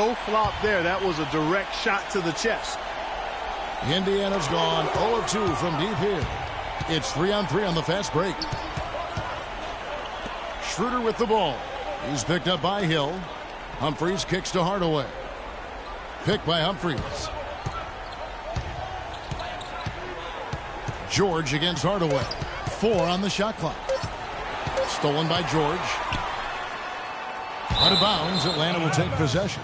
No flop there. That was a direct shot to the chest. Indiana's gone 0 of 2 from deep here. It's 3-on-3 on the fast break. Schroeder with the ball. He's picked up by Hill. Humphries kicks to Hardaway. Picked by Humphries. George against Hardaway. 4 on the shot clock. Stolen by George. Out of bounds, Atlanta will take possession.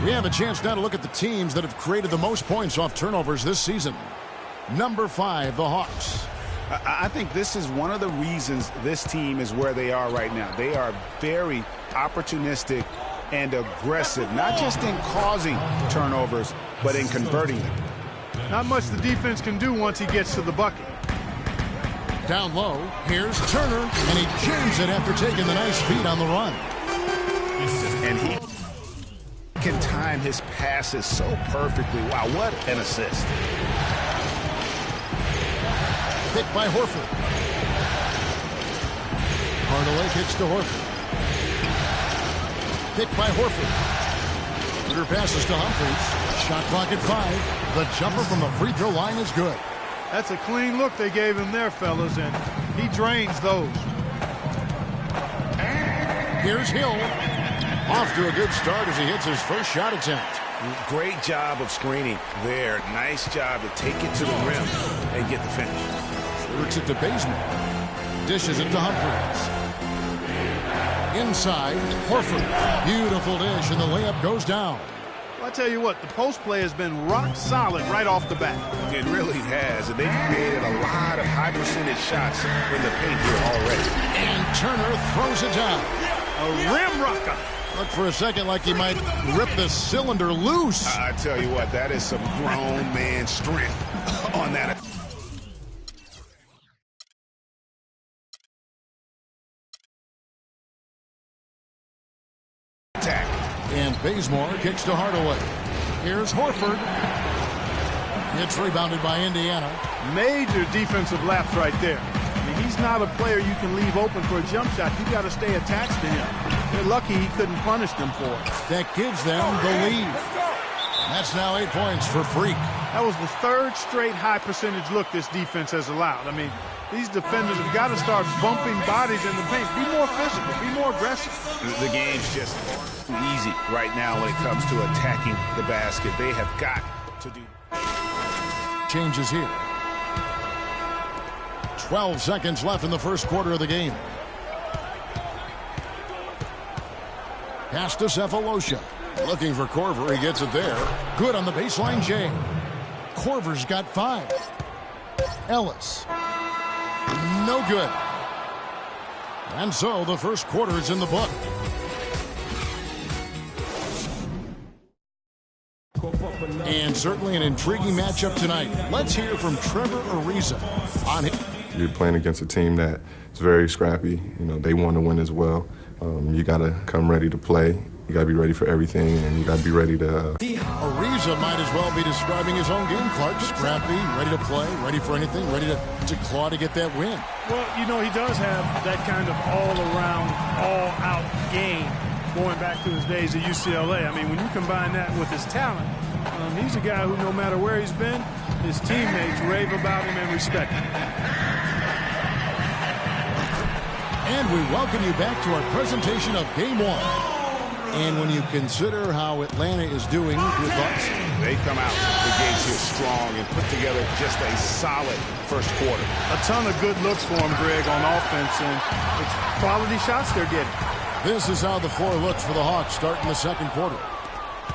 We have a chance now to look at the teams that have created the most points off turnovers this season. Number 5, the Hawks. I think this is one of the reasons this team is where they are right now. They are very opportunistic and aggressive, not just in causing turnovers, but in converting them. Not much the defense can do once he gets to the bucket. Down low, here's Turner, and he jams it after taking the nice feed on the run. And he can time his passes so perfectly. Wow, what an assist. Picked by Horford. Hardaway kicks to Horford. Picked by Horford. Shooter passes to Humphries. Shot clock at 5. The jumper from the free throw line is good. That's a clean look they gave him there, fellas, and he drains those. Here's Hill. Off to a good start as he hits his first shot attempt. Great job of screening there. Nice job to take it to the rim and get the finish. Works it to Bazemore. Dishes it to Humphries. Inside, Horford. Beautiful dish, and the layup goes down. Well, I tell you what, the post play has been rock solid right off the bat. It really has, and they've created a lot of high percentage shots in the paint here already. And Turner throws it down. A rim rocker. Looked for a second like he might rip the cylinder loose. I tell you what, that is some grown man strength on that. Attack. And Bazemore kicks to Hardaway. Here's Horford. It's rebounded by Indiana. Major defensive lapse right there. I mean, he's not a player you can leave open for a jump shot. You got to stay attached to him. They're lucky he couldn't punish them for it. That gives them the lead. That's now 8 points for Freak. That was the third straight high percentage look this defense has allowed. I mean, these defenders have got to start bumping bodies in the paint. Be more physical. Be more aggressive. The game's just too easy right now when it comes to attacking the basket. They have got to do. Changes here. 12 seconds left in the first quarter of the game. Pass to Cephalosha. Looking for Korver. He gets it there. Good on the baseline, Jay. Korver's got 5. Ellis. No good. And so the first quarter is in the book. And certainly an intriguing matchup tonight. Let's hear from Trevor Ariza on it. You're playing against a team that is very scrappy. You know, they want to win as well. You got to come ready to play. You got to be ready for everything, and you got to be ready to... Ariza might as well be describing his own game, Clark. Scrappy, ready to play, ready for anything, ready to claw to get that win. Well, you know, he does have that kind of all-around, all-out game going back to his days at UCLA. I mean, when you combine that with his talent, he's a guy who, no matter where he's been, his teammates rave about him and respect him. And we welcome you back to our presentation of Game 1. And when you consider how Atlanta is doing, your thoughts? They come out the gates here strong and put together just a solid first quarter. A ton of good looks for him, Greg, on offense, and it's quality shots they're getting. This is how the floor looks for the Hawks starting the second quarter.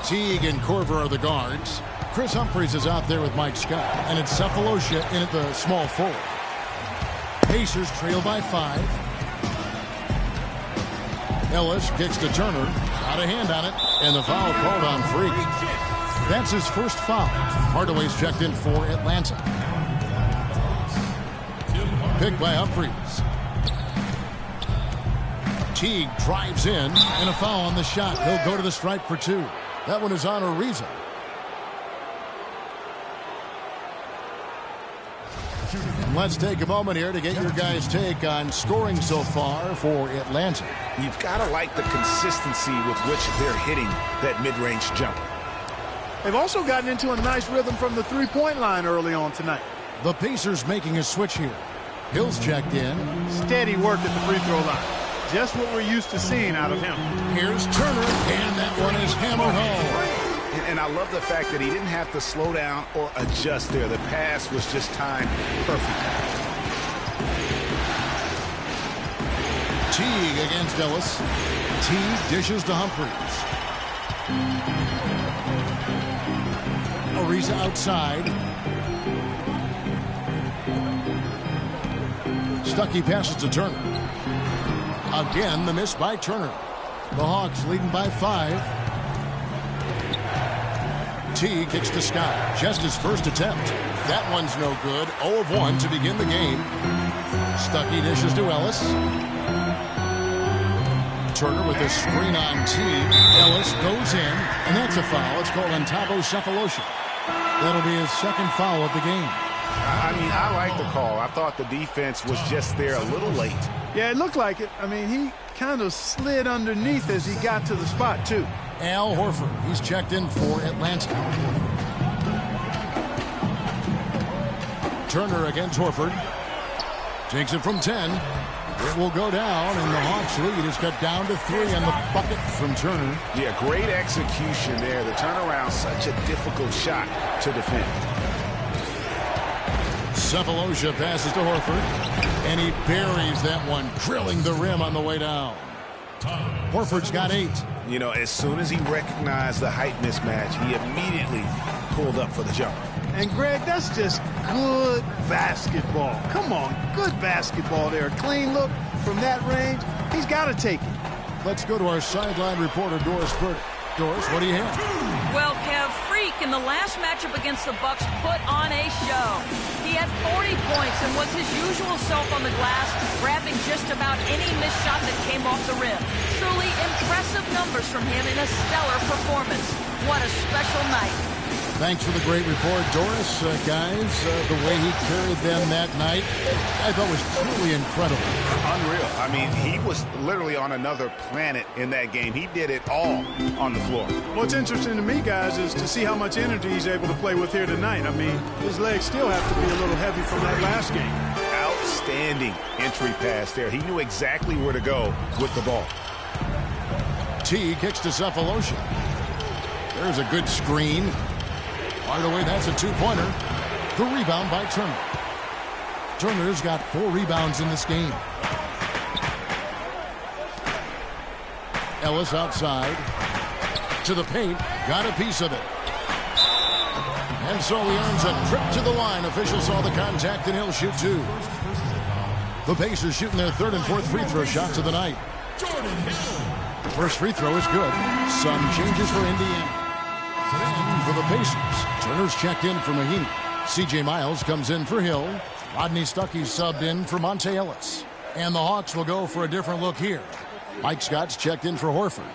Teague and Korver are the guards. Chris Humphries is out there with Mike Scott, and it's Cephalosha in at the small forward. Pacers trail by 5. Ellis kicks to Turner. Got a hand on it, and the foul called on Freak. That's his first foul. Hardaway's checked in for Atlanta. Picked by Humphries. Teague drives in, and a foul on the shot. He'll go to the stripe for 2. That one is on Ariza. Let's take a moment here to get your guys' take on scoring so far for Atlanta. You've got to like the consistency with which they're hitting that mid-range jumper. They've also gotten into a nice rhythm from the three-point line early on tonight. The Pacers making a switch here. Hill's checked in. Steady work at the free throw line. Just what we're used to seeing out of him. Here's Turner, and that one is hammered home. And I love the fact that he didn't have to slow down or adjust there. The pass was just timed perfect. Teague against Ellis. Teague dishes to Humphries. Ariza outside. Stuckey passes to Turner. Again, the miss by Turner. The Hawks leading by 5. T kicks to Scott. Just his first attempt. That one's no good. 0 of 1 to begin the game. Stuckey dishes to Ellis. Turner with a screen on T. Ellis goes in, and that's a foul. It's called on Thabo Sefolosha. That'll be his second foul of the game. I mean, I like the call. I thought the defense was just there a little late. Yeah, it looked like it. I mean, he kind of slid underneath as he got to the spot, too. Al Horford, he's checked in for Atlanta. Turner against Horford. Takes it from 10. It will go down, and the Hawks lead is cut down to 3 on the bucket from Turner. Yeah, great execution there. The turnaround, such a difficult shot to defend. Sefolosha passes to Horford, and he buries that one, drilling the rim on the way down. Horford's got 8. You know, as soon as he recognized the height mismatch, he immediately pulled up for the jump. And, Greg, that's just good basketball. Come on, good basketball there. A clean look from that range. He's got to take it. Let's go to our sideline reporter, Doris Burdick. Doris, what do you have? Well, Kev, Freak in the last matchup against the Bucks put on a show. He had 40 points and was his usual self on the glass, grabbing just about any missed shot that came off the rim. Truly impressive numbers from him in a stellar performance. What a special night. Thanks for the great report, Doris. Guys, the way he carried them that night, I thought was truly incredible. Unreal. I mean, he was literally on another planet in that game. He did it all on the floor. What's interesting to me, guys, is to see how much energy he's able to play with here tonight. I mean, his legs still have to be a little heavy from that last game. Outstanding entry pass there. He knew exactly where to go with the ball. T kicks to Sefolosha. There's a good screen. Right away, that's a 2-pointer. The rebound by Turner. Turner's got 4 rebounds in this game. Ellis outside. To the paint. Got a piece of it. And so he earns a trip to the line. Officials saw the contact, and he'll shoot 2. The Pacers shooting their 3rd and 4th free throw shots of the night. First free throw is good. Some changes for Indiana. And for the Pacers, Turner's checked in for Mahinmi. C.J. Miles comes in for Hill. Rodney Stuckey subbed in for Monte Ellis. And the Hawks will go for a different look here. Mike Scott's checked in for Horford.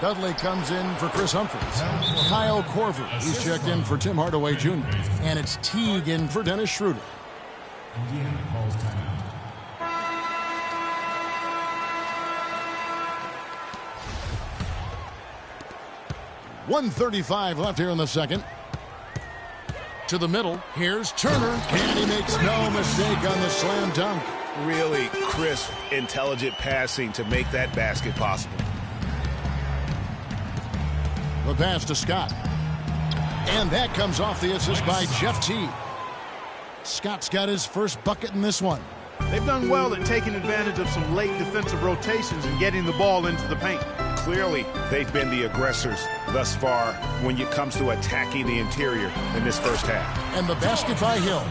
Dudley comes in for Chris Humphries. Kyle Korver, he's checked in for Tim Hardaway Jr. And it's Teague in for Dennis Schroeder. Indiana calls timeout. 1:35 left here in the second. To the middle. Here's Turner. And he makes no mistake on the slam dunk. Really crisp, intelligent passing to make that basket possible. The pass to Scott. And that comes off the assist by Jeff T. Scott's got his first bucket in this one. They've done well at taking advantage of some late defensive rotations and getting the ball into the paint. Clearly, they've been the aggressors thus far when it comes to attacking the interior in this first half. And the basket by Hill.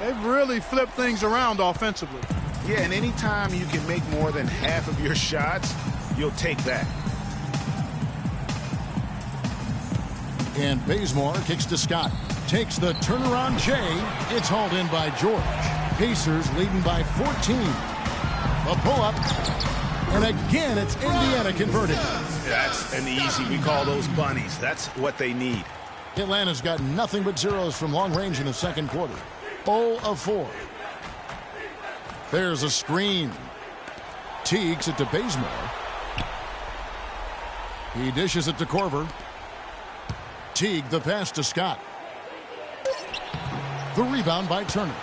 They've really flipped things around offensively. Yeah, and anytime you can make more than half of your shots, you'll take that. And Bazemore kicks to Scott. Takes the turnaround J. It's hauled in by George. Pacers leading by 14. A pull-up. And again, it's Indiana converted. That's an easy. We call those bunnies. That's what they need. Atlanta's got nothing but zeros from long range in the second quarter. 0 of 4. There's a screen. Teagues it to Bazemore. He dishes it to Korver. Teague the pass to Scott. The rebound by Turner.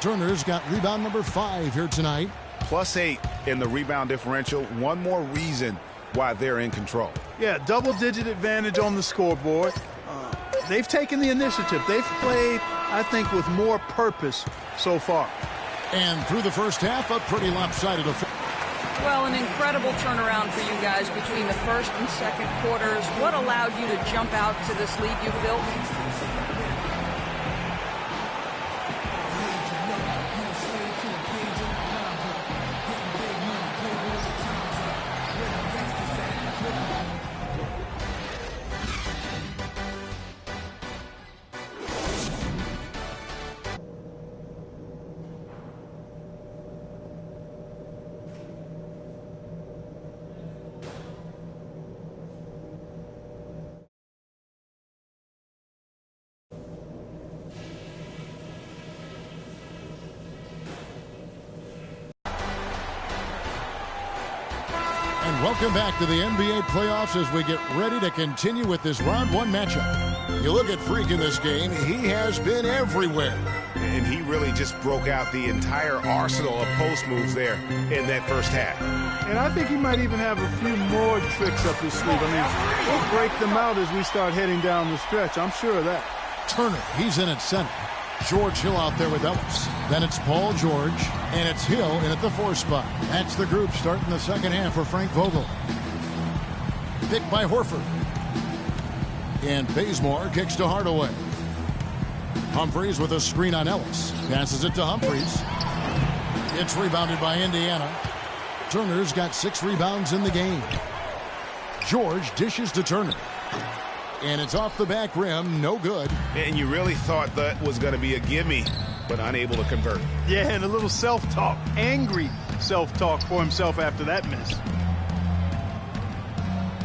Turner's got rebound number 5 here tonight. +8 in the rebound differential. One more reason why they're in control. Yeah, double-digit advantage on the scoreboard. They've taken the initiative. They've played, I think, with more purpose so far. And through the first half, a pretty lopsided affair. Well, an incredible turnaround for you guys between the first and second quarters. What allowed you to jump out to this lead you've built? And welcome back to the NBA playoffs as we get ready to continue with this round 1 matchup. You look at Freak in this game, he has been everywhere. And he really just broke out the entire arsenal of post moves there in that first half. And I think he might even have a few more tricks up his sleeve. I mean, we'll break them out as we start heading down the stretch. I'm sure of that. Turner, he's in at center. George Hill out there with Ellis. Then it's Paul George, and it's Hill in at the 4 spot. That's the group starting the second half for Frank Vogel. Picked by Horford. And Bazemore kicks to Hardaway. Humphries with a screen on Ellis. Passes it to Humphries. It's rebounded by Indiana. Turner's got 6 rebounds in the game. George dishes to Turner. And it's off the back rim, no good. And you really thought that was going to be a gimme, but unable to convert. Yeah, and a little self-talk, angry self-talk for himself after that miss.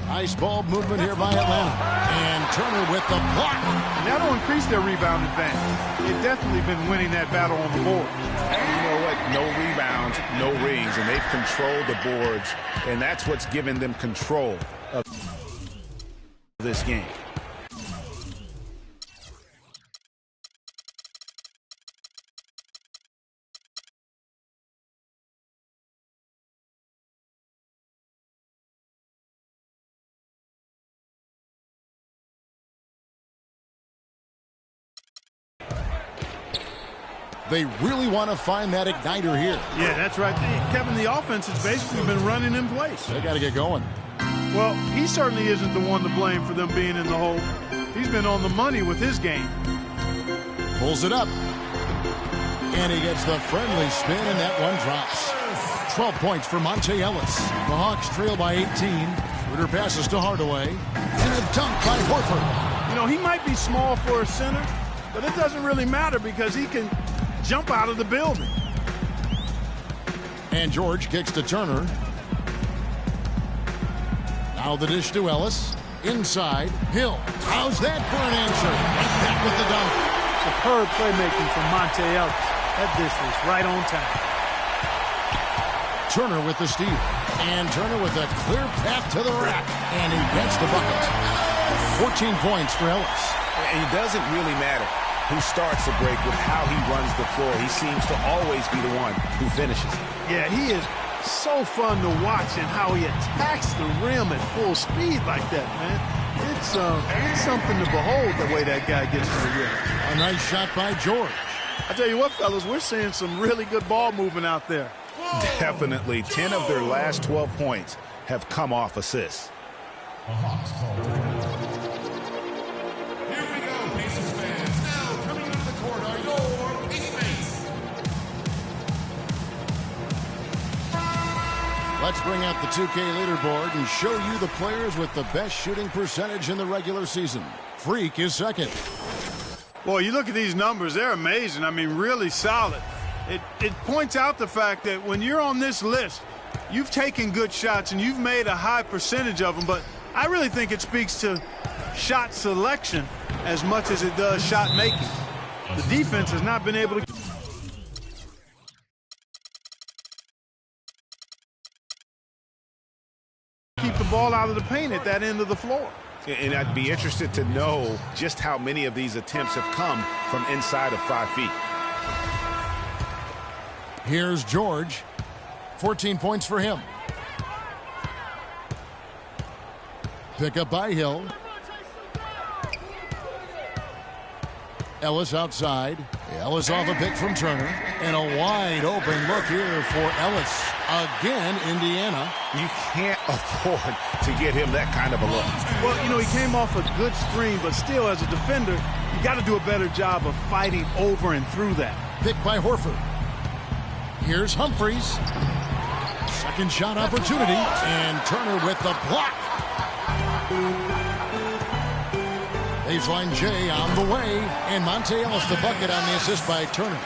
Nice ball movement here by Atlanta. And Turner with the block. And that'll increase their rebound advantage. They've definitely been winning that battle on the board. You know what? No rebounds, no rings, and they've controlled the boards, and that's what's given them control of this game. They really want to find that igniter here. Yeah, that's right. Kevin, the offense has basically been running in place. They got to get going. Well, he certainly isn't the one to blame for them being in the hole. He's been on the money with his game. Pulls it up. And he gets the friendly spin, and that one drops. 12 points for Monte Ellis. The Hawks trail by 18. Schroeder passes to Hardaway. And a dunk by Horford. You know, he might be small for a center, but it doesn't really matter because he can jump out of the building. And George kicks to Turner. Now the dish to Ellis. Inside, Hill. How's that for an answer? Right back with the dunk. Superb playmaking from Monte Ellis. That dish was right on time. Turner with the steal. And Turner with a clear path to the rack. And he gets the bucket. 14 points for Ellis. And it doesn't really matter who starts the break with how he runs the floor. He seems to always be the one who finishes. Yeah, he is so fun to watch and how he attacks the rim at full speed like that, man. It's something to behold the way that guy gets to the rim. A nice shot by George. I tell you what, fellas, we're seeing some really good ball movement out there. Definitely. 10 of their last 12 points have come off assists. The Hawks call timeout. Here we go, Pacers fans. Now coming into the court are your Pacers. Let's bring out the 2K leaderboard and show you the players with the best shooting percentage in the regular season. Freak is second. Boy, you look at these numbers, they're amazing. I mean, really solid. It points out the fact that when you're on this list, you've taken good shots and you've made a high percentage of them, but I really think it speaks to shot selection as much as it does shot making. The defense has not been able to ball out of the paint at that end of the floor. And I'd be interested to know just how many of these attempts have come from inside of 5 feet. Here's George. 14 points for him. Pick up by Hill. Ellis outside. Ellis off a pick from Turner. And a wide open look here for Ellis. Again, Indiana. You can't afford to get him that kind of a look. Well, you know, he came off a good screen, but still, as a defender, you got to do a better job of fighting over and through that. Pick by Horford. Here's Humphries. Second shot opportunity. And Turner with the block. Baseline J on the way. And Monte Ellis the bucket on the assist by Turner.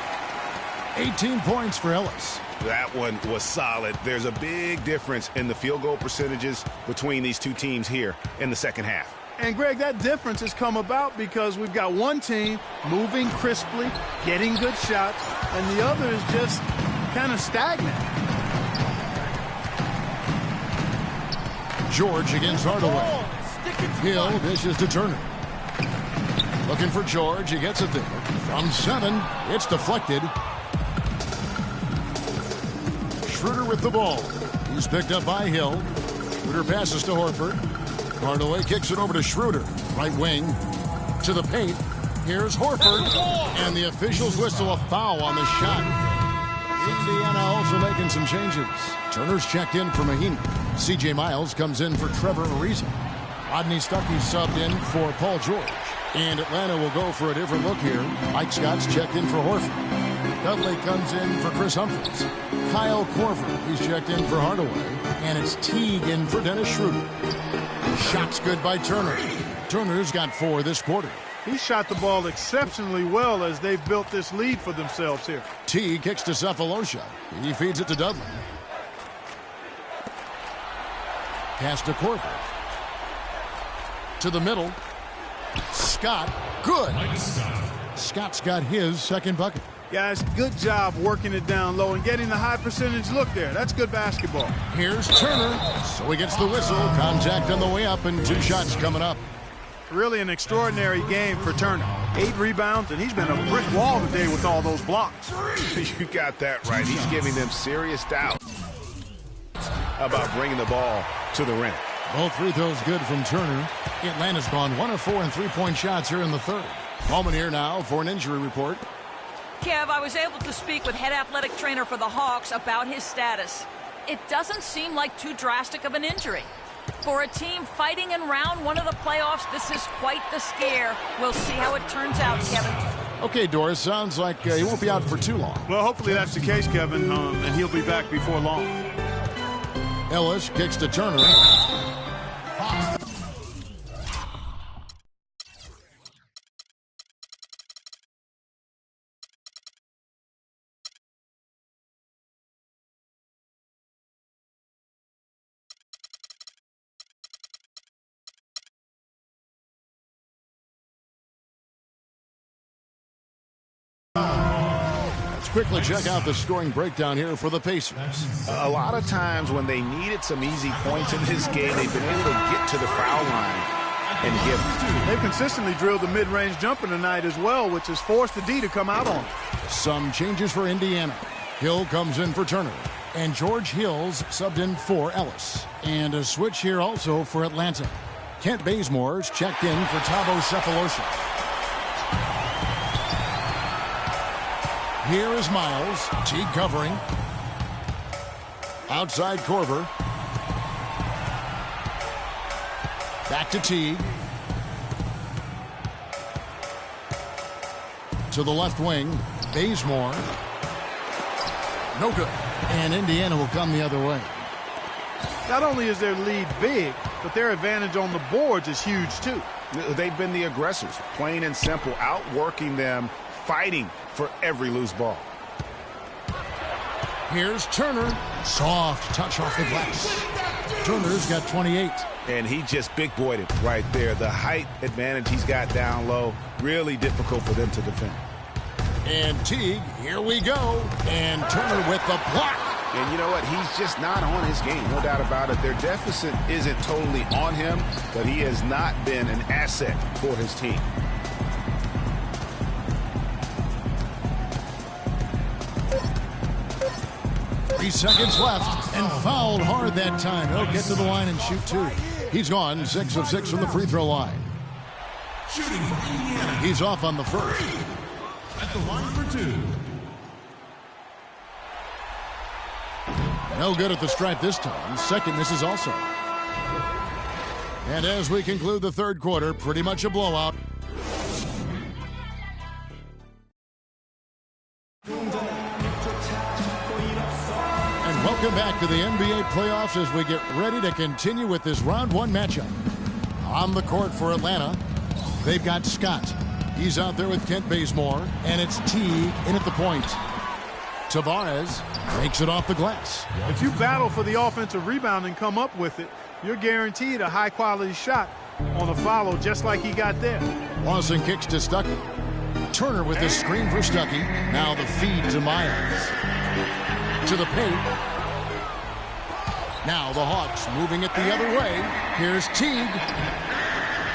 18 points for Ellis. That one was solid. There's a big difference in the field goal percentages between these two teams here in the second half. And, Greg, that difference has come about because we've got one team moving crisply, getting good shots, and the other is just kind of stagnant. George against Hardaway. Hill dishes to Turner. Looking for George. He gets it there. From 7, it's deflected. Schroeder with the ball. He's picked up by Hill. Schroeder passes to Horford. Hardaway kicks it over to Schroeder. Right wing to the paint. Here's Horford. And the officials whistle a foul on the shot. Indiana also making some changes. Turner's checked in for Mahinmi. C.J. Miles comes in for Trevor Ariza. Rodney Stuckey subbed in for Paul George. And Atlanta will go for a different look here. Mike Scott's checked in for Horford. Dudley comes in for Chris Humphries. Kyle Korver, he's checked in for Hardaway. And it's Teague in for Dennis Schroeder. Shot's good by Turner. Turner's got 4 this quarter. He shot the ball exceptionally well as they've built this lead for themselves here. Teague kicks to Cephalosha. He feeds it to Dudley. Pass to Korver. To the middle. Scott, good. Scott's got his second bucket. Guys, good job working it down low and getting the high percentage look there. That's good basketball. Here's Turner. So he gets the whistle. Contact on the way up and 2 shots coming up. Really an extraordinary game for Turner. 8 rebounds, and he's been a brick wall today with all those blocks. You got that right. He's giving them serious doubt about bringing the ball to the rim. Both free throws good from Turner. Atlanta's gone 1 of 4 in 3-point shots here in the third. Moment here now for an injury report. Kev, I was able to speak with head athletic trainer for the Hawks about his status. It doesn't seem like too drastic of an injury. For a team fighting in round 1 of the playoffs, this is quite the scare. We'll see how it turns out, Kevin. Okay, Doris, sounds like he won't be out for too long. Well, hopefully that's the case, Kevin, and he'll be back before long. Ellis kicks to Turner. Let's quickly check out the scoring breakdown here for the Pacers. A lot of times when they needed some easy points in this game, they've been able to get to the foul line and give them. They've consistently drilled the mid-range jumper tonight as well, which has forced the D to come out on them. Some changes for Indiana. Hill comes in for Turner. And George Hill's subbed in for Ellis. And a switch here also for Atlanta. Kent Bazemore's checked in for Thabo Cephalosha. Here is Miles. Teague covering. Outside Korver. Back to Teague. To the left wing. Bazemore. No good. And Indiana will come the other way. Not only is their lead big, but their advantage on the boards is huge too. They've been the aggressors, plain and simple, outworking them, fighting for every loose ball. Here's Turner. Soft touch off the glass. Turner's got 28. And he just big-boyed it right there. The height advantage he's got down low, really difficult for them to defend. And Teague, here we go. And Turner with the block. And you know what? He's just not on his game, no doubt about it. Their deficit isn't totally on him, but he has not been an asset for his team. Three seconds left, and fouled hard that time. He'll get to the line and shoot two. He's gone 6 of 6 from the free throw line. Shooting for Indiana. He's off on the first. At the line for two. No good at the stripe this time. Second misses also. And as we conclude the third quarter, pretty much a blowout. And welcome back to the NBA playoffs as we get ready to continue with this round one matchup. On the court for Atlanta, they've got Scott. He's out there with Kent Bazemore, and it's Teague in at the point. Tavares makes it off the glass. If you battle for the offensive rebound and come up with it, you're guaranteed a high-quality shot on a follow just like he got there. Lawson kicks to Stuckey. Turner with the screen for Stuckey. Now the feed to Miles. To the paint. Now the Hawks moving it the other way. Here's Teague.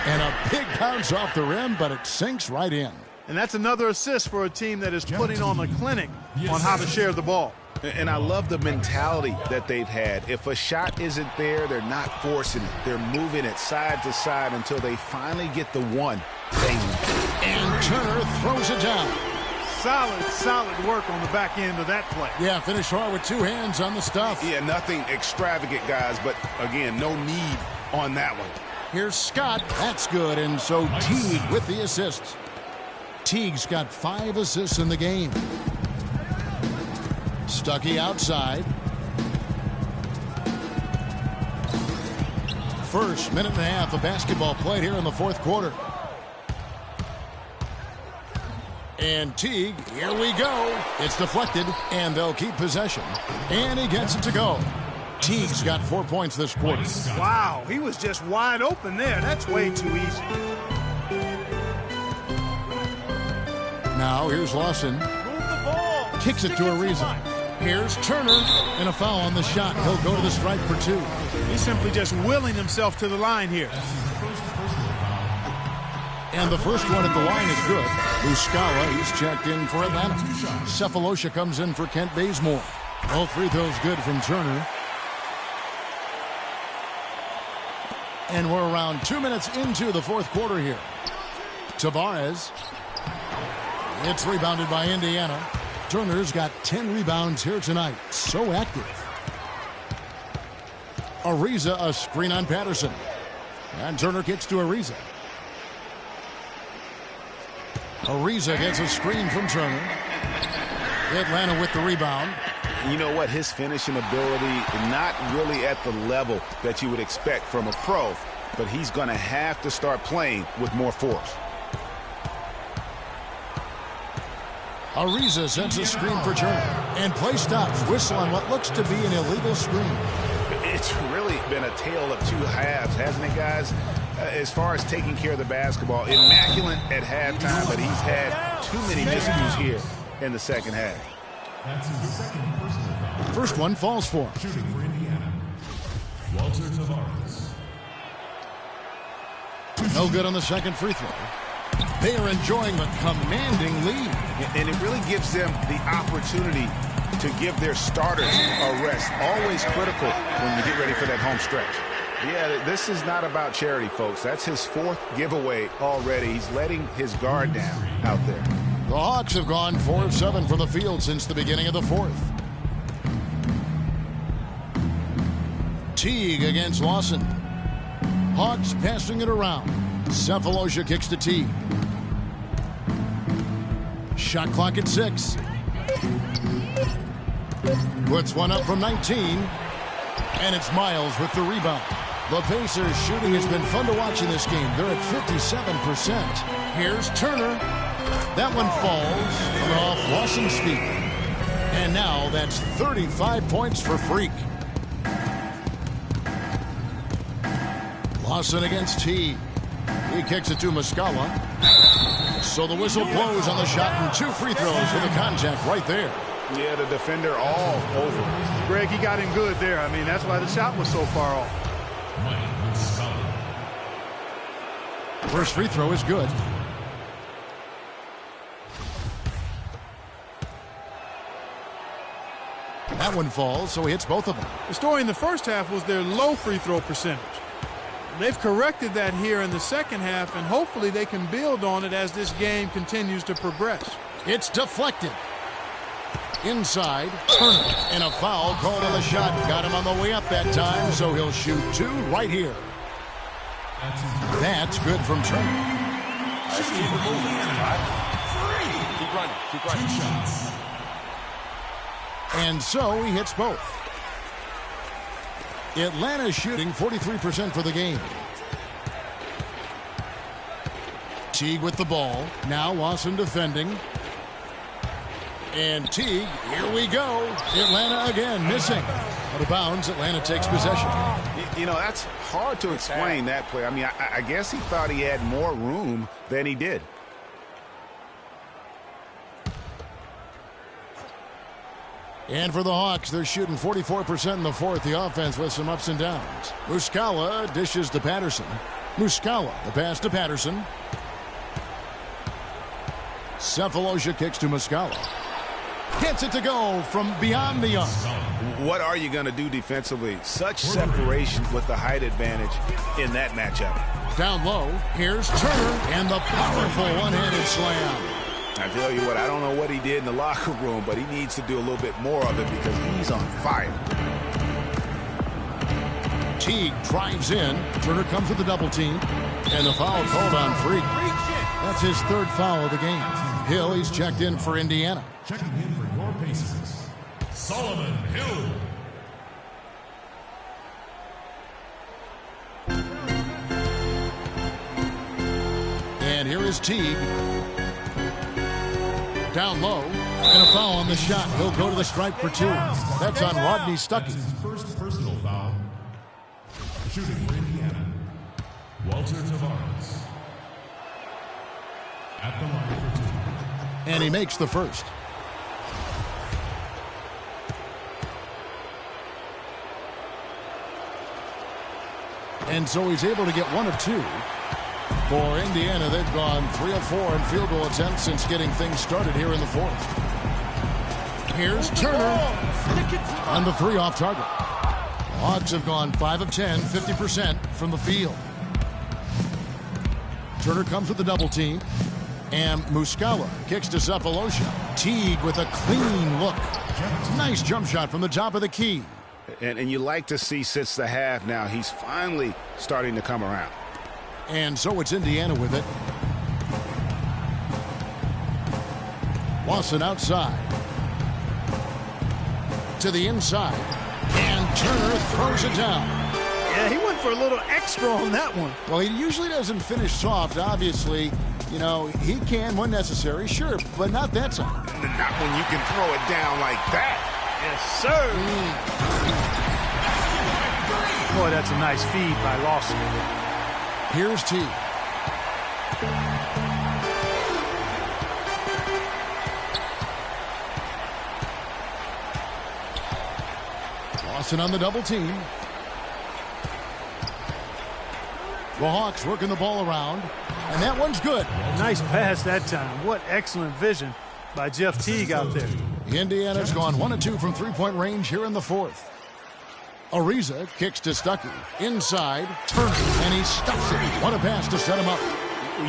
And a big bounce off the rim, but it sinks right in. And that's another assist for a team that is putting on a clinic on how to share the ball. And I love the mentality that they've had. If a shot isn't there, they're not forcing it. They're moving it side to side until they finally get the one. And Turner throws it down. Solid work on the back end of that play. Yeah, finish hard with two hands on the stuff. Yeah, nothing extravagant, guys, but again, no need on that one. Here's Scott. That's good, and so Teague with the assist. Teague's got 5 assists in the game. Stuckey outside. First minute and a half of basketball played here in the fourth quarter. And Teague, here we go. It's deflected, and they'll keep possession. And he gets it to go. Teague's got 4 points this quarter. Wow, he was just wide open there. That's way too easy. Now here's Lawson. Move the ball. Kicks it to Ariza. Here's Turner, and a foul on the shot. He'll go to the stripe for 2. He's simply just willing himself to the line here. And the first one at the line is good. Muscala, he's checked in for Atlanta. Cephalosha comes in for Kent Bazemore. All free throws good from Turner. And we're around 2 minutes into the fourth quarter here. Tavares. It's rebounded by Indiana. Turner's got 10 rebounds here tonight. So active. Ariza, a screen on Patterson. And Turner kicks to Ariza. Ariza gets a screen from Turner. Atlanta with the rebound. You know what? His finishing ability, not really at the level that you would expect from a pro, but he's going to have to start playing with more force. Ariza sends a screen for Turner. And play stops. Whistle on what looks to be an illegal screen. It's really been a tale of two halves, hasn't it, guys? As far as taking care of the basketball, immaculate at halftime, but he's had too many miscues here in the second half. That's his second personal foul. First one falls for him. Shooting for Indiana. Walter Tavares. No good on the second free throw. They are enjoying a commanding lead. And it really gives them the opportunity to give their starters a rest. Always critical when you get ready for that home stretch. Yeah, this is not about charity, folks. That's his 4th giveaway already. He's letting his guard down out there. The Hawks have gone 4 of 7 from the field since the beginning of the fourth. Teague against Lawson. Hawks passing it around. Cephalosha kicks to Teague. Shot clock at 6. Puts one up from 19. And it's Miles with the rebound. The Pacers shooting has been fun to watch in this game. They're at 57%. Here's Turner. That one falls off Lawson's feet. And now that's 35 points for Freak. Lawson against Teague. He kicks it to Muscala. So the whistle blows on the shot and 2 free throws for the contact right there. Yeah, the defender all over. Greg, he got him good there. I mean, that's why the shot was so far off. First free throw is good. That one falls, so he hits both of them. The story in the first half was their low free throw percentage. They've corrected that here in the second half, and hopefully they can build on it as this game continues to progress. It's deflected. Inside, Turner, and a foul called on the shot. Got him on the way up that time, so he'll shoot two right here. That's good from Turner. Keep running. Keep running. 2 shots. And so he hits both. Atlanta shooting 43% for the game. Teague with the ball. Now Lawson defending. And Teague, here we go. Atlanta again missing. Out of bounds, Atlanta takes possession. You know, that's hard to explain that play. I mean, I guess he thought he had more room than he did. And for the Hawks, they're shooting 44% in the fourth. The offense with some ups and downs. Muscala dishes to Patterson. Muscala, the pass to Patterson. Cephalosha kicks to Muscala. Gets it to go from beyond the arc. What are you going to do defensively? Such separation with the height advantage in that matchup. Down low, here's Turner and the powerful one-handed slam. I tell you what, I don't know what he did in the locker room, but he needs to do a little bit more of it because he's on fire. Teague drives in. Turner comes with the double team. And the foul called on Freak. That's his third foul of the game. Hill, he's checked in for Indiana. Checking in for your Pacers, Solomon Hill. And here is Teague. Down low, and a foul on the shot. He'll go to the stripe for 2. That's on Rodney Stuckey. That's his first personal foul. Shooting for Indiana, Walter Tavares. At the line for 2. And he makes the first. And so he's able to get 1 of 2. For Indiana, they've gone 3 of 4 in field goal attempts since getting things started here in the fourth. Here's Turner on the 3 off target. Hawks have gone 5 of 10, 50% from the field. Turner comes with the double team. And Muscala kicks to Cephalosha. Teague with a clean look. Nice jump shot from the top of the key. And you like to see since the half now, he's finally starting to come around. And so it's Indiana with it. Lawson outside. To the inside. And Turner throws it down. Yeah, he went for a little extra on that one. Well, he usually doesn't finish soft, obviously. You know, he can when necessary, sure, but not that time. Not when you can throw it down like that. Yes, sir. Boy, that's a nice feed by Lawson. Here's T. Lawson on the double team. The Hawks working the ball around, and that one's good. Nice pass that time. What excellent vision by Jeff Teague out there. Indiana's gone 1 of 2 from three-point range here in the fourth. Ariza kicks to Stuckey. Inside, Turner, and he stuffs it. What a pass to set him up.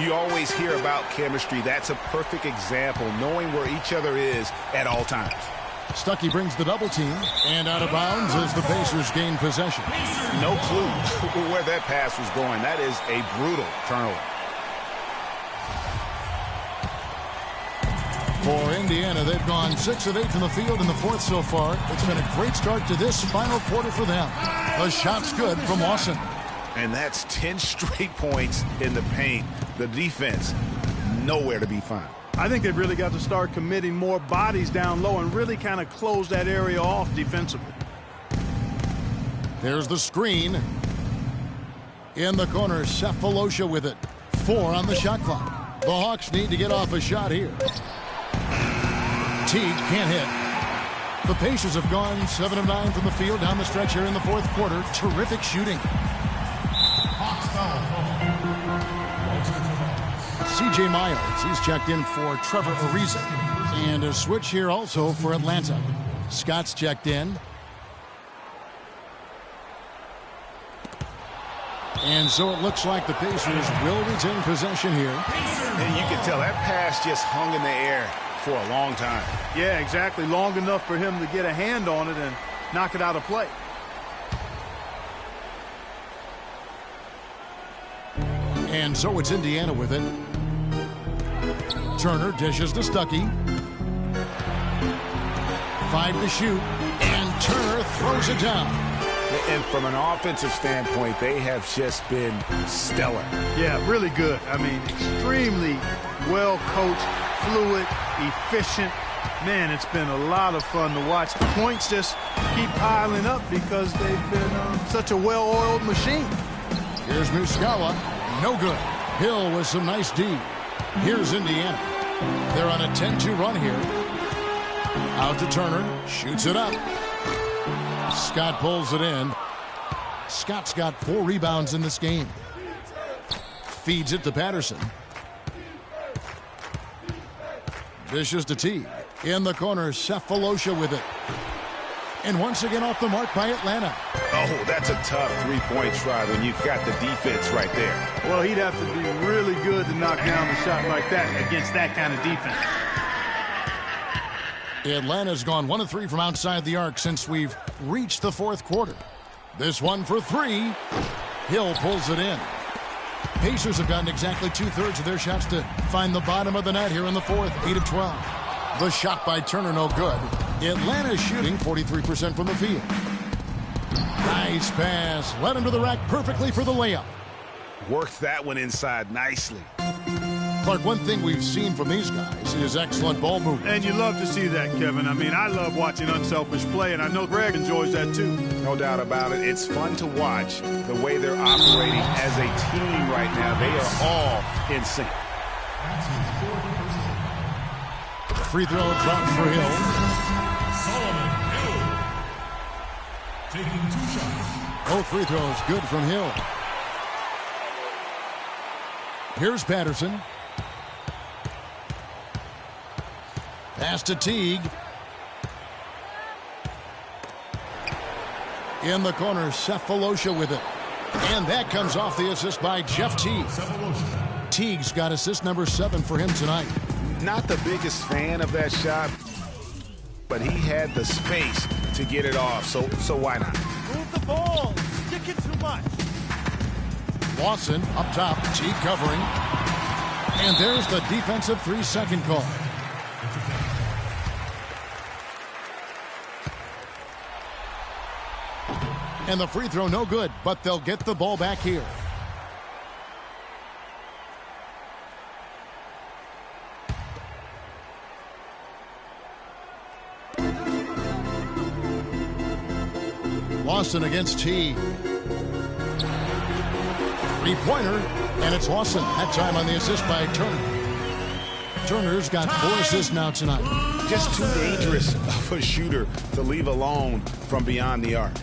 You always hear about chemistry. That's a perfect example, knowing where each other is at all times. Stuckey brings the double team, and out of bounds as the Pacers gain possession. No clue where that pass was going. That is a brutal turnover. For Indiana, they've gone 6 of 8 from the field in the fourth so far. It's been a great start to this final quarter for them. The shot's good from Lawson. And that's 10 straight points in the paint. The defense, nowhere to be found. I think they've really got to start committing more bodies down low and really kind of close that area off defensively. There's the screen. In the corner, Cephalosha with it. 4 on the shot clock. The Hawks need to get off a shot here. Teague can't hit. The Pacers have gone 7 of 9 from the field down the stretch here in the fourth quarter. Terrific shooting. C.J. Miles, he's checked in for Trevor Ariza. And a switch here also for Atlanta. Scott's checked in. And so it looks like the Pacers will retain possession here. And you can tell that pass just hung in the air for a long time. Yeah, exactly. Long enough for him to get a hand on it and knock it out of play. And so it's Indiana with it. Turner dishes to Stuckey. 5 to shoot. And Turner throws it down. And from an offensive standpoint, they have just been stellar. Yeah, really good. I mean, extremely well coached, fluid, efficient. Man, it's been a lot of fun to watch. The points just keep piling up because they've been such a well-oiled machine. Here's Muscala. No good. Hill with some nice D. Here's Indiana. They're on a 10-2 run here. Out to Turner. Shoots it up. Scott pulls it in. Scott's got 4 rebounds in this game. Feeds it to Patterson. Dishes to Teague. In the corner, Cephalosha with it. And once again off the mark by Atlanta. Oh, that's a tough three-point try when you've got the defense right there. Well, he'd have to be really good to knock down a shot like that against that kind of defense. Atlanta's gone 1 of 3 from outside the arc since we've reached the fourth quarter. This one for 3. Hill pulls it in. Pacers have gotten exactly 2/3 of their shots to find the bottom of the net here in the fourth, 8 of 12. The shot by Turner, no good. Atlanta shooting 43% from the field. Nice pass. Led him to the rack perfectly for the layup. Worked that one inside nicely. Clark, one thing we've seen from these guys is excellent ball movement. And you love to see that, Kevin. I mean, I love watching unselfish play, and I know Greg enjoys that too. No doubt about it. It's fun to watch the way they're operating as a team right now. They are all in sync. Free throw dropped for Hill. Taking 2 shots. Both free throws good from Hill. Here's Patterson. Pass to Teague. In the corner, Cephalosha with it. And that comes off the assist by Jeff Teague. Teague's got assist number 7 for him tonight. Not the biggest fan of that shot, but he had the space to get it off, so why not? Move the ball. Sticking too much. Lawson up top, Teague covering. And there's the defensive 3-second call. And the free throw no good, but they'll get the ball back here. Lawson against Teague. Three-pointer, and it's Lawson. That time on the assist by Turner. Turner's got 4 assists now tonight. Just too dangerous of a shooter to leave alone from beyond the arc.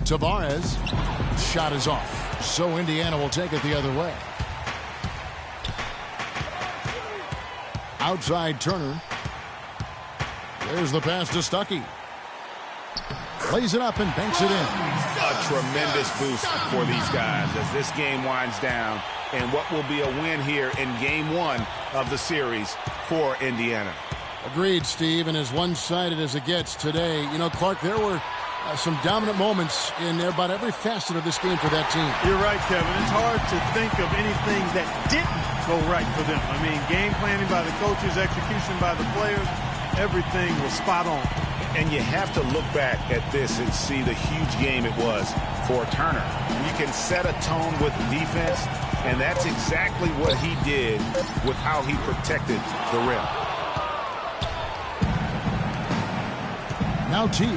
Tavares, shot is off. So Indiana will take it the other way. Outside Turner. There's the pass to Stuckey. Plays it up and banks it in. A tremendous boost for these guys as this game winds down and what will be a win here in game 1 of the series for Indiana. Agreed, Steve, and as one-sided as it gets today. You know, Clark, there were some dominant moments in about every facet of this game for that team. You're right, Kevin. It's hard to think of anything that didn't go right for them. I mean, game planning by the coaches, execution by the players, everything was spot on. And you have to look back at this and see the huge game it was for Turner. You can set a tone with defense, and that's exactly what he did with how he protected the rim. Now Teague.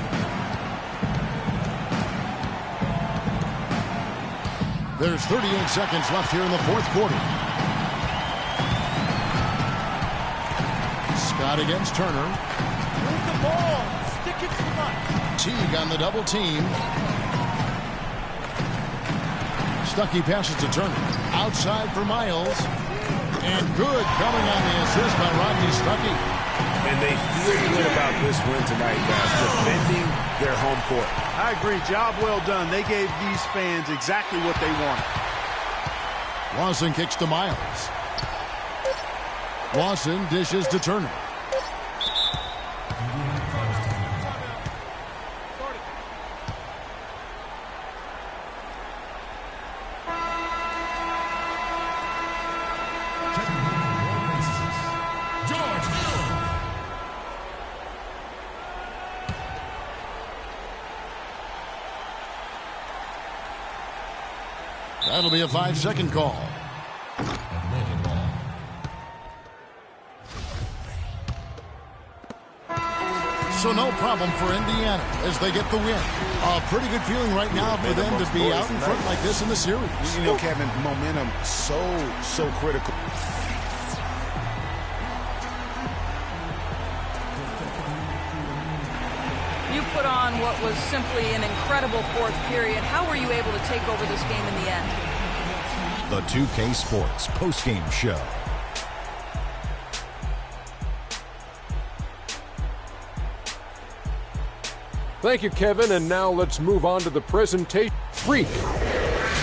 There's 38 seconds left here in the fourth quarter. Scott against Turner. Move the ball. Teague on the double team. Stuckey passes to Turner. Outside for Miles. And good coming on the assist by Rodney Stuckey. And they feel good about this win tonight, guys, defending their home court. I agree. Job well done. They gave these fans exactly what they wanted. Lawson kicks to Miles. Lawson dishes to Turner. That'll be a 5-second call. So no problem for Indiana as they get the win. A pretty good feeling right now for them to be out in front like this in the series. You know, Kevin, momentum so critical. You put on what was simply an incredible fourth period. How were you able to take over this game in the end? The 2K Sports postgame show. Thank you, Kevin, and now let's move on to the presentation. Freak.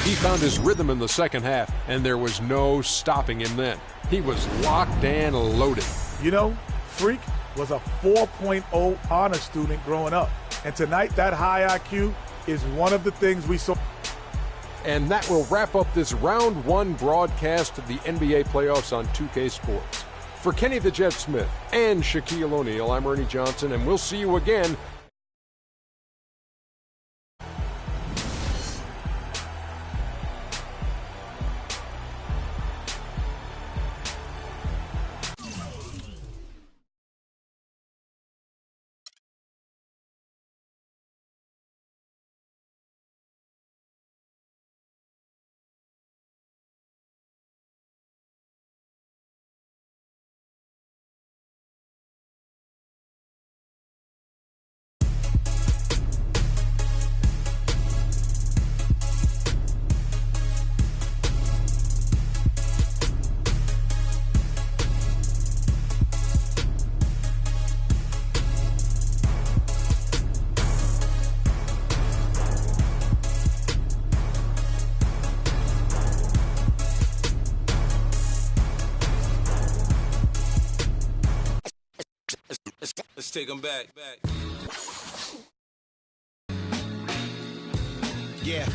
He found his rhythm in the second half, and there was no stopping him then. He was locked and loaded. You know, Freak was a 4.0 honor student growing up. And tonight, that high IQ is one of the things we saw. And that will wrap up this round one broadcast of the NBA playoffs on 2K Sports. For Kenny the Jet Smith and Shaquille O'Neal, I'm Ernie Johnson, and we'll see you again Let's take them back. Yeah.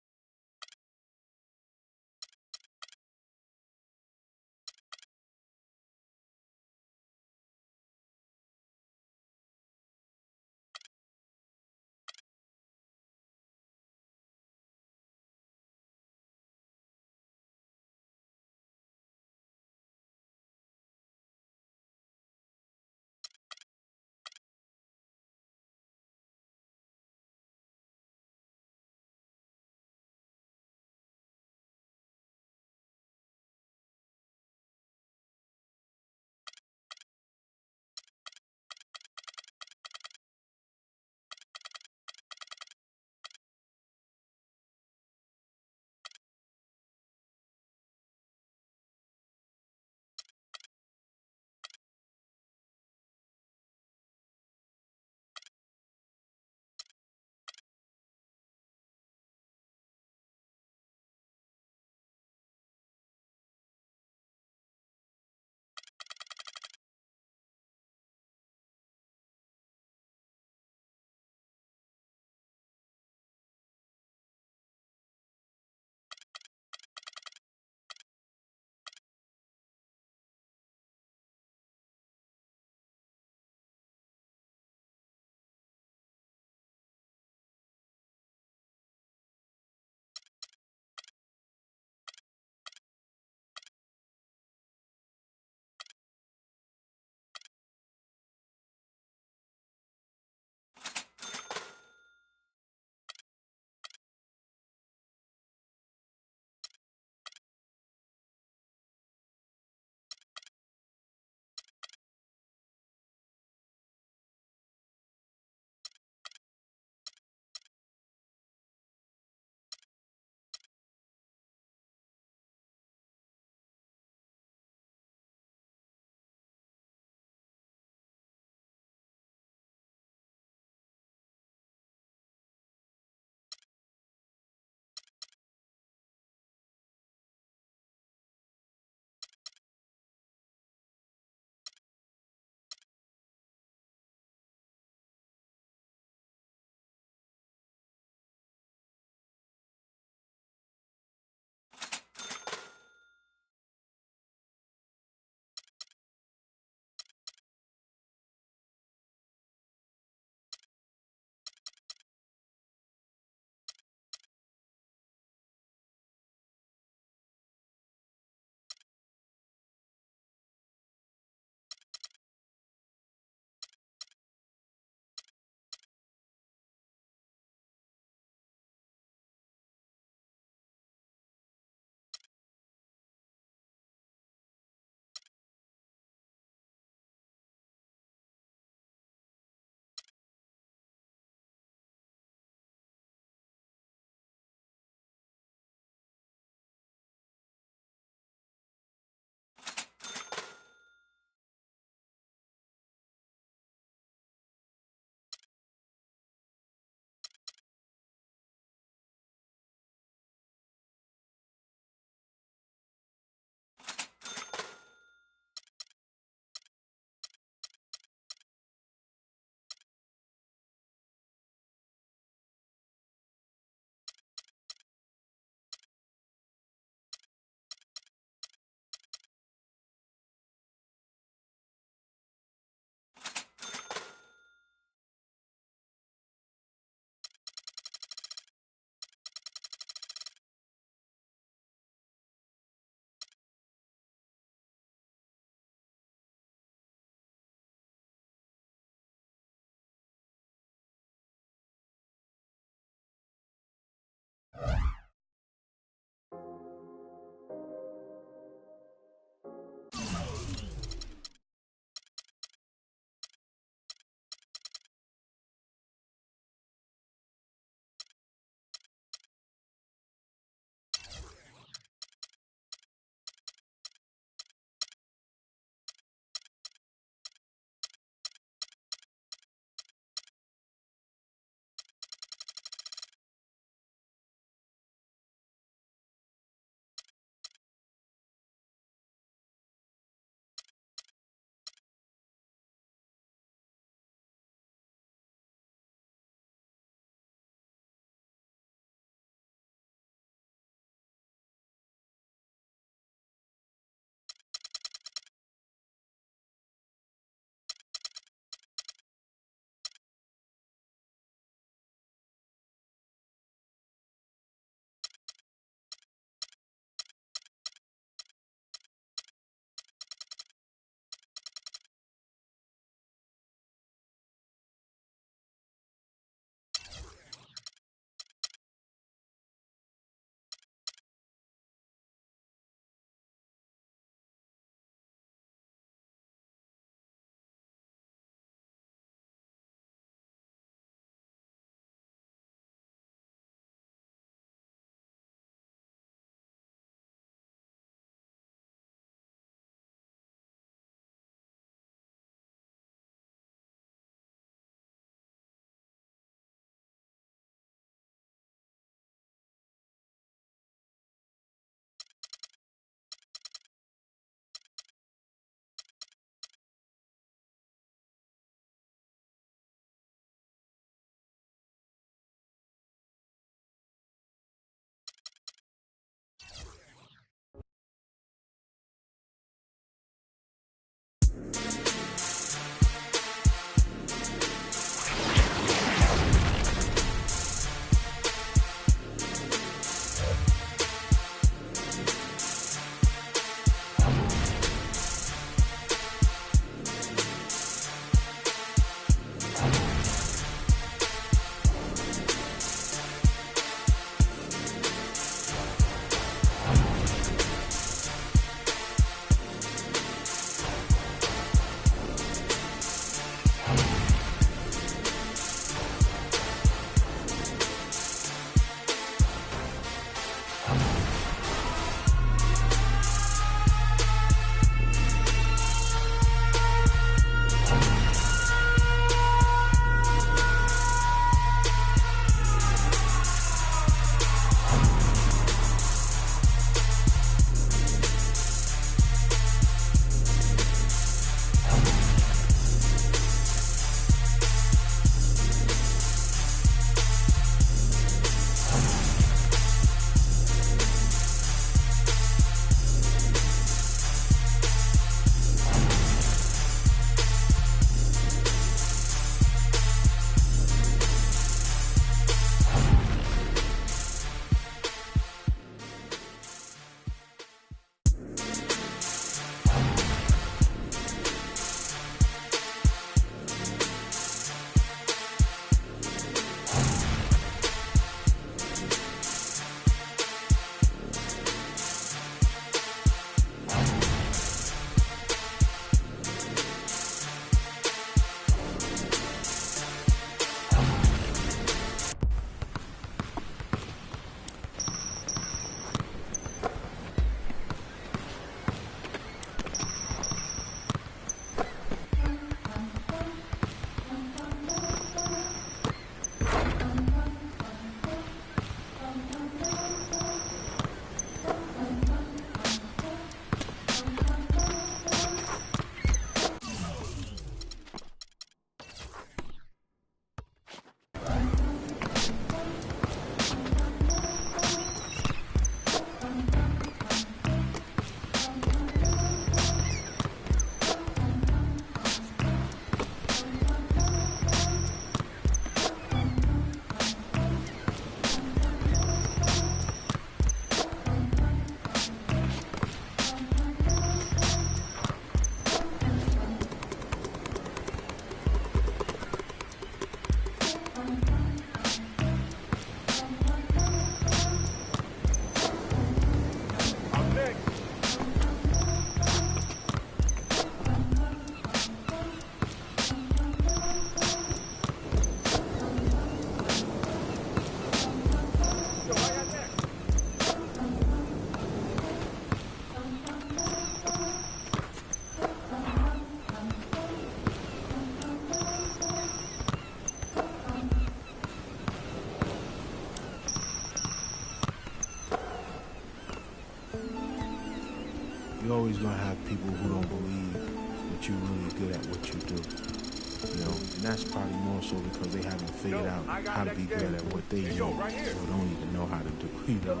you're always going to have people who don't believe that you're really good at what you do. You know, and that's probably more so because they haven't figured out how to be good at what they do, or don't even know how to do, you know.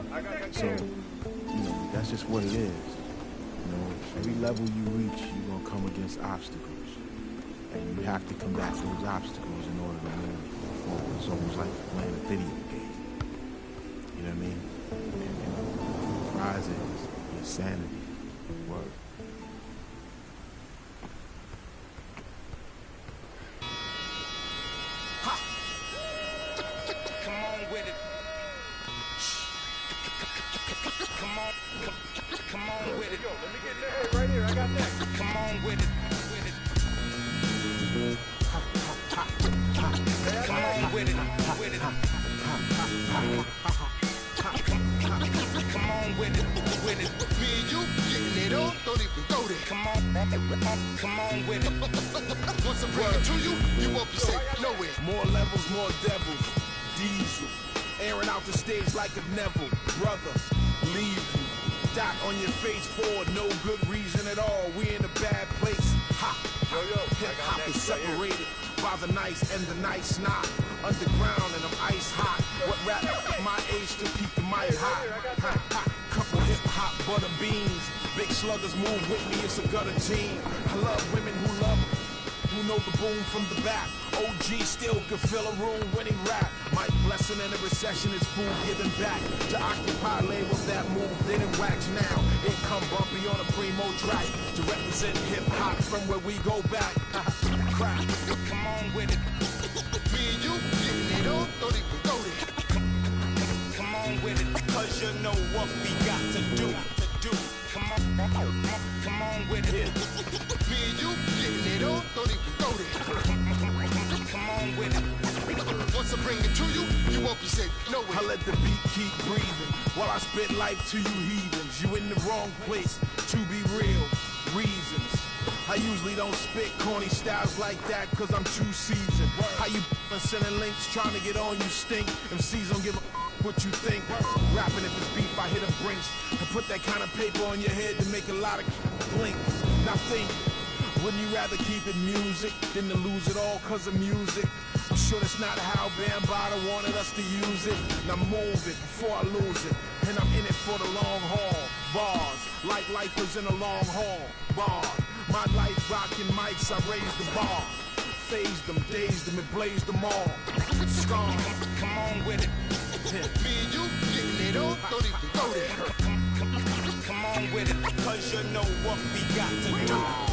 So, you know, that's just what it is. You know, every level you reach, you're going to come against obstacles. And you have to combat those obstacles in order to move forward. It's almost like playing a video game. You know what I mean? And you know, the prize is your sanity. Word. Come on with it. Come on with it. Yo, let me get that right here. I got that. Come on with it. Come on with it. With it. Come on with it. With it. Me and you getting it on. Don't even go there. Come on with it. Once I bring it to you, you won't be safe nowhere. More levels, more devils. Diesel. Airing out the stage like a Neville. Brother, leave you. Dot on your face for no good reason at all. We in a bad place. Ha. Hip hop is separated by the nice and the nice not. Underground and I'm ice hot. What rap my age to keep the mic hot? Couple hip hop butter beans. Big sluggers move with me, it's a gutter team. I love women who love, who know the boom from the back. OG still could fill a room when he rap. Mike Blessing in a recession is food giving back to Occupy labels that move didn't wax now. It come bumpy on a primo track to represent hip hop from where we go back. Crack, come on with it. Me and you getting it on. Don't even go there. Come on with it. Cause you know what we got to do. Come on with it. Me and you getting it on. Don't even go there. Come on with it. Once I bring it to you, you won't be safe nowhere. I let the beat keep breathing while I spit life to you heathens. You in the wrong place, to be real, reasons. I usually don't spit corny styles like that cause I'm too seasoned. How you sending links trying to get on, you stink. MCs don't give a what you think. Rapping if it's beef, I hit them brinks and put that kind of paper on your head to make a lot of blink. Now think, wouldn't you rather keep it music than to lose it all cause of music? I'm sure that's not how Bambaataa wanted us to use it. Now move it before I lose it. And I'm in it for the long haul. Bars, like lifers in a long haul. Bar, my life rocking mics, I raised the bar. Phased them, dazed them, and blazed them all. Strong, come on with it. Me and you getting it on. Don't even go there. Come on with it. Cause you know what we got to do.